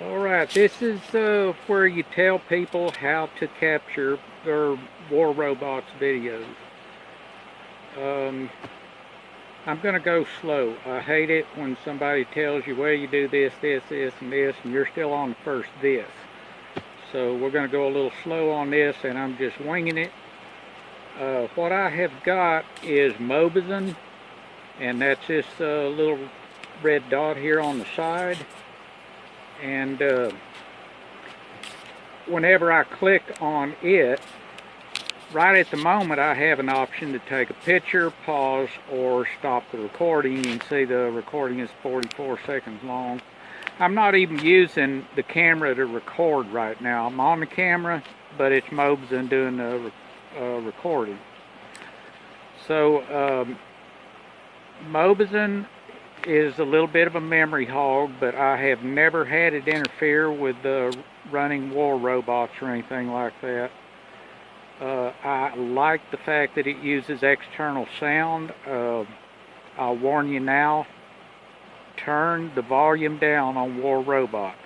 Alright, this is where you tell people how to capture their War Robots videos. Um, I'm going to go slow. I hate it when somebody tells you, well, you do this, this, this, and this, and you're still on the first this. So we're going to go a little slow on this, and I'm just winging it. What I have got is Mobizen, and that's this little red dot here on the side. And whenever I click on it, right at the moment I have an option to take a picture, pause, or stop the recording. You can see the recording is 44 seconds long. I'm not even using the camera to record right now. I'm on the camera, but it's Mobizen doing the recording. So Mobizen is a little bit of a memory hog, but I have never had it interfere with running War Robots or anything like that. I like the fact that it uses external sound. I'll warn you now, turn the volume down on War Robots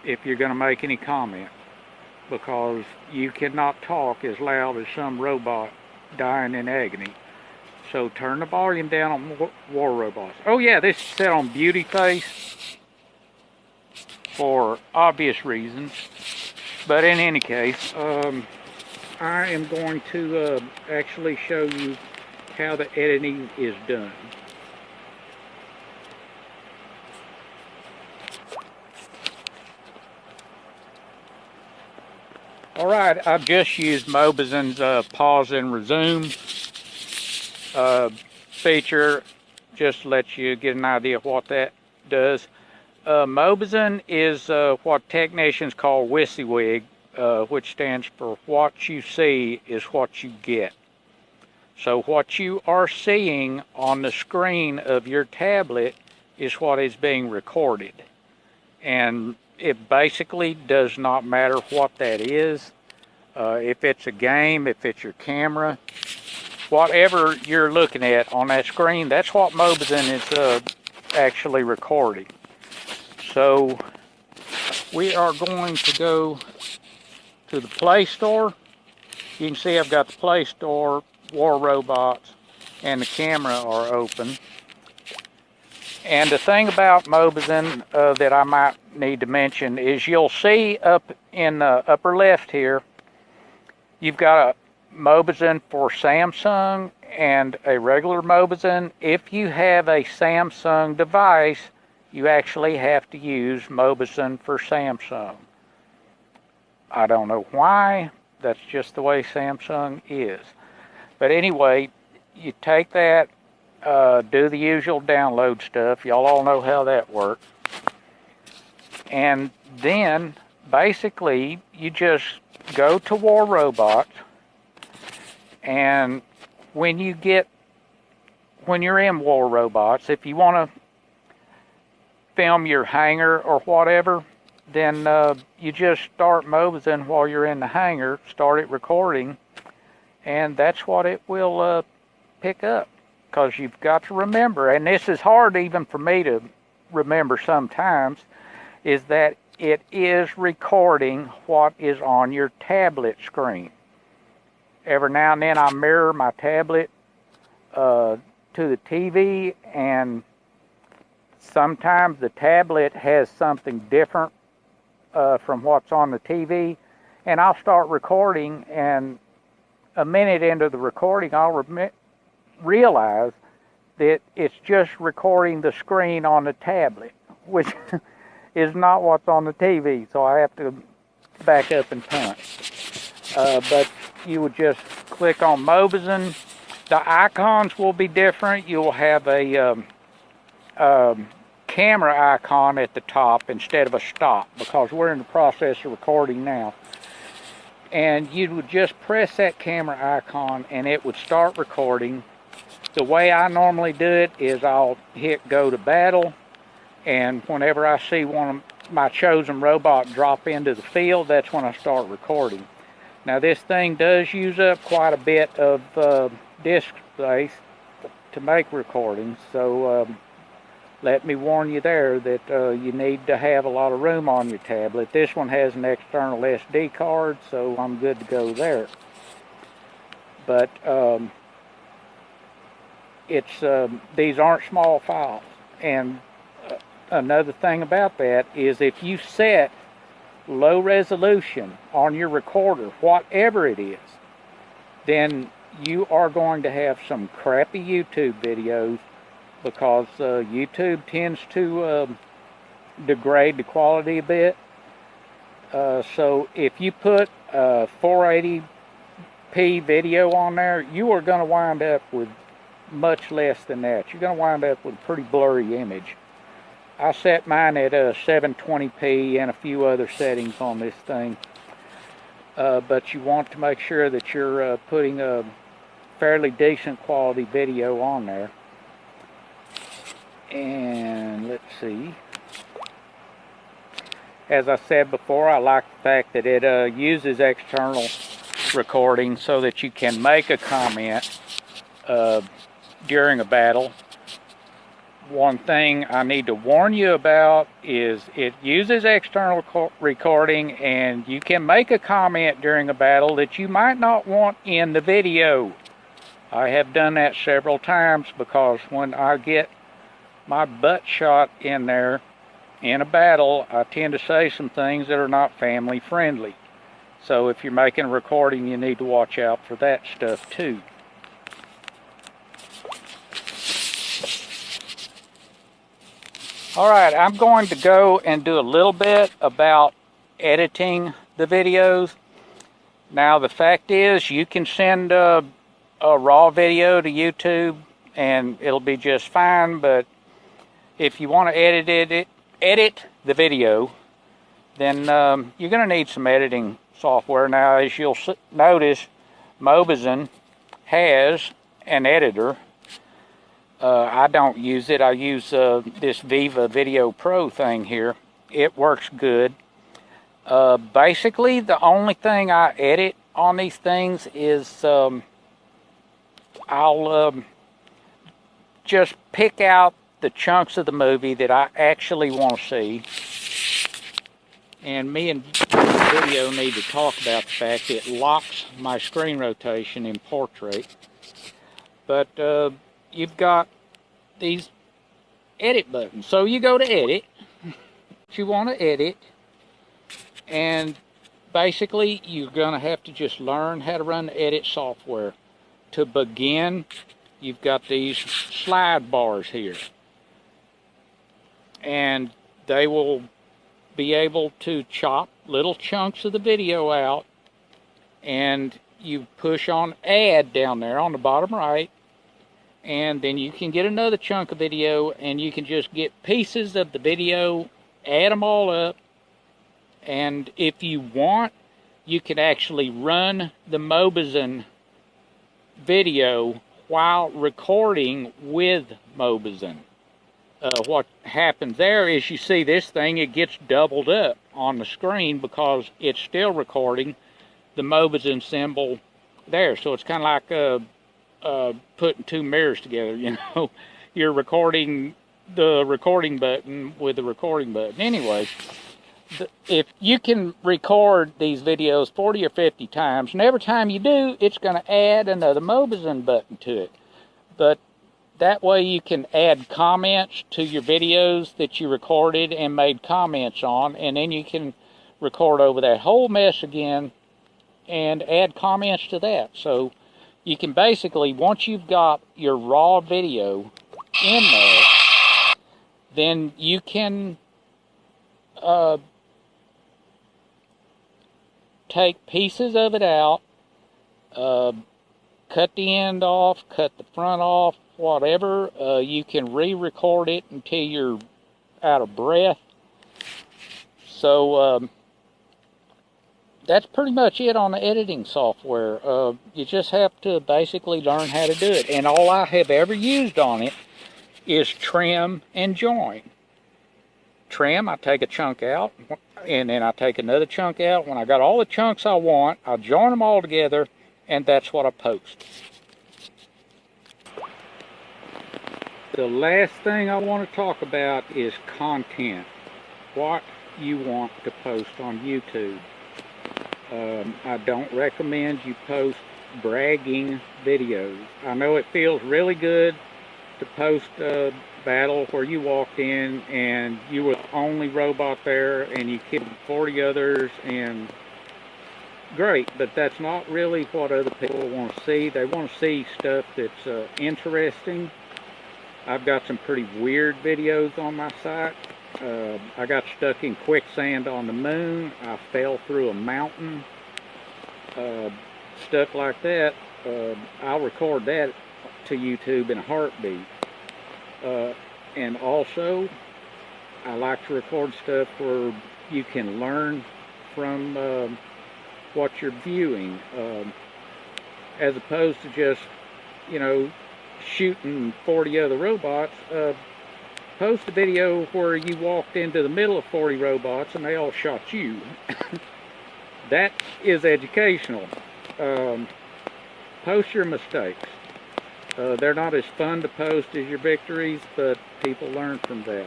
if you're going to make any comments, because you cannot talk as loud as some robot dying in agony. So turn the volume down on War Robots. Oh yeah, this is set on Beauty Face for obvious reasons. But in any case, I am going to actually show you how the editing is done. Alright, I've just used Mobizen's pause and resume feature, just to let you get an idea of what that does. Mobizen is what technicians call WYSIWYG, which stands for what you see is what you get. So what you are seeing on the screen of your tablet is what is being recorded. And it basically does not matter what that is. If it's a game, if it's your camera, whatever you're looking at on that screen, that's what Mobizen is actually recording. So we are going to go to the Play Store. You can see I've got the Play Store, War Robots, and the camera are open. And the thing about Mobizen that I might need to mention is you'll see up in the upper left here, you've got a Mobizen for Samsung and a regular Mobizen. If you have a Samsung device, you actually have to use Mobizen for Samsung. I don't know why, that's just the way Samsung is. But anyway, you take that, do the usual download stuff. Y'all all know how that works. And then, basically, you just go to War Robots, and when you're in War Robots, if you want to film your hangar or whatever, then you just start Mobizen while you're in the hangar, start it recording, and that's what it will pick up. Because you've got to remember, and this is hard even for me to remember sometimes, is that it is recording what is on your tablet screen. Every now and then I mirror my tablet to the TV, and sometimes the tablet has something different from what's on the TV, and I'll start recording, and a minute into the recording I'll realize that it's just recording the screen on the tablet, which is not what's on the TV, so I have to back up and punt. But you would just click on Mobizen. The icons will be different. You'll have a camera icon at the top instead of a stop, because we're in the process of recording now. And you would just press that camera icon and it would start recording. The way I normally do it is I'll hit go to battle, and whenever I see one of my chosen robot drop into the field, that's when I start recording. Now this thing does use up quite a bit of disk space to make recordings, so let me warn you there that you need to have a lot of room on your tablet. This one has an external SD card, so I'm good to go there. But these aren't small files. And another thing about that is if you set low resolution on your recorder, whatever it is, then you are going to have some crappy YouTube videos, because YouTube tends to degrade the quality a bit. So if you put a 480p video on there, you are going to wind up with much less than that. You're going to wind up with a pretty blurry image. I set mine at 720p and a few other settings on this thing. But you want to make sure that you're putting a fairly decent quality video on there. And let's see. As I said before, I like the fact that it uses external recording so that you can make a comment during a battle. One thing I need to warn you about is it uses external recording, and you can make a comment during a battle that you might not want in the video. I have done that several times, because when I get my butt shot in there in a battle, I tend to say some things that are not family friendly. So if you're making a recording, you need to watch out for that stuff too. Alright, I'm going to go and do a little bit about editing the videos. Now the fact is, you can send a raw video to YouTube and it'll be just fine, but if you want to edit the video, then you're going to need some editing software. Now, as you'll notice, Mobizen has an editor. I don't use it. I use this Viva Video Pro thing here. It works good. Basically, the only thing I edit on these things is I'll just pick out the chunks of the movie that I actually want to see. And me and Video need to talk about the fact it locks my screen rotation in portrait. But you've got these edit buttons. So you go to edit, you want to edit, and basically you're going to have to just learn how to run the edit software. To begin, you've got these slide bars here, and they will be able to chop little chunks of the video out, and you push on add down there on the bottom right, and then you can get another chunk of video, and you can just get pieces of the video, add them all up, and if you want, you can actually run the Mobizen video while recording with Mobizen. What happens there is, you see this thing, it gets doubled up on the screen because it's still recording the Mobizen symbol there. So it's kind of like putting two mirrors together, you know. You're recording the recording button with the recording button. Anyway, if you can record these videos 40 or 50 times, and every time you do, it's going to add another Mobizen button to it. But that way you can add comments to your videos that you recorded and made comments on, and then you can record over that whole mess again and add comments to that. So you can basically, once you've got your raw video in there, then you can take pieces of it out, cut the end off, cut the front off, whatever. You can re-record it until you're out of breath. So that's pretty much it on the editing software. You just have to basically learn how to do it. And all I have ever used on it is trim and join. Trim, I take a chunk out, and then I take another chunk out. When I got all the chunks I want, I join them all together, and that's what I post. The last thing I want to talk about is content. What you want to post on YouTube. I don't recommend you post bragging videos. I know it feels really good to post a battle where you walked in and you were the only robot there and you killed 40 others, and great, but that's not really what other people want to see. They want to see stuff that's interesting. I've got some pretty weird videos on my site. I got stuck in quicksand on the moon. I fell through a mountain. Stuff like that. I'll record that to YouTube in a heartbeat. And also, I like to record stuff where you can learn from what you're viewing, as opposed to just, you know, shooting 40 other robots. Post a video where you walked into the middle of 40 robots and they all shot you. That is educational. Post your mistakes. They're not as fun to post as your victories, but people learn from that.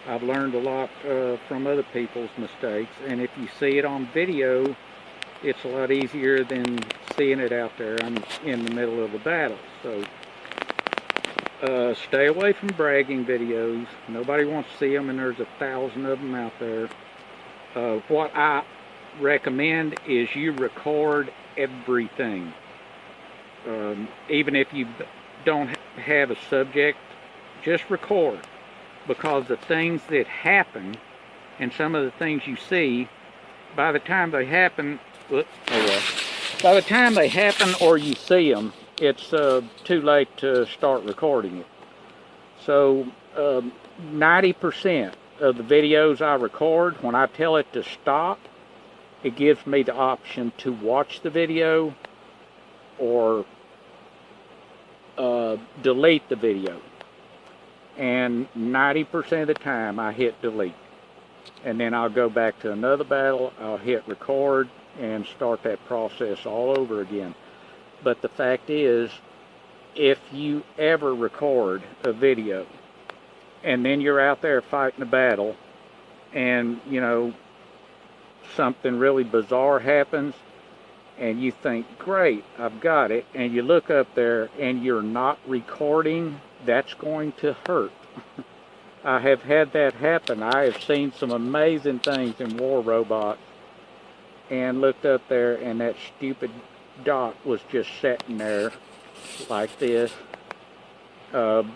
I've learned a lot from other people's mistakes, and if you see it on video, it's a lot easier than seeing it out there in the middle of a battle. So stay away from bragging videos. Nobody wants to see them, and there's 1,000 of them out there. What I recommend is you record everything. Even if you don't have a subject, just record, because the things that happen and some of the things you see, by the time they happen, by the time they happen or you see them, it's too late to start recording it. So 90% of the videos I record, when I tell it to stop, it gives me the option to watch the video or delete the video. And 90% of the time I hit delete. And then I'll go back to another battle, I'll hit record and start that process all over again. But the fact is, if you ever record a video and then you're out there fighting a battle and, you know, something really bizarre happens and you think, great, I've got it, and you look up there and you're not recording, that's going to hurt. I have had that happen. I have seen some amazing things in War Robots and looked up there and that stupid dot was just sitting there like this, but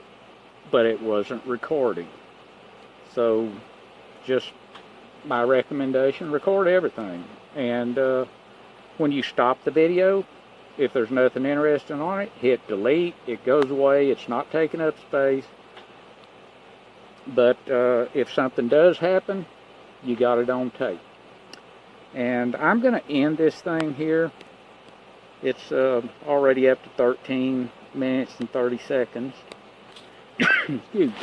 it wasn't recording. So just my recommendation, record everything. And when you stop the video, if there's nothing interesting on it, hit delete. It goes away. It's not taking up space. But if something does happen, you got it on tape. And I'm going to end this thing here. It's already up to 13 minutes and 30 seconds. Excuse me.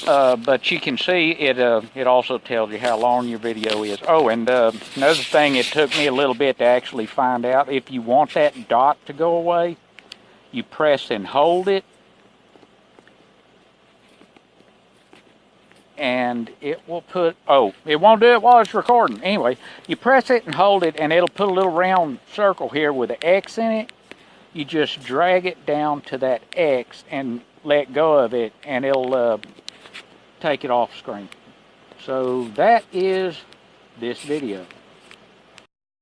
But you can see it also tells you how long your video is. Oh, and another thing, it took me a little bit to actually find out. If you want that dot to go away, you press and hold it, and it will put, oh, it won't do it while it's recording. Anyway, you press it and hold it, and it'll put a little round circle here with an X in it. You just drag it down to that X and let go of it, and it'll take it off screen. So that is this video.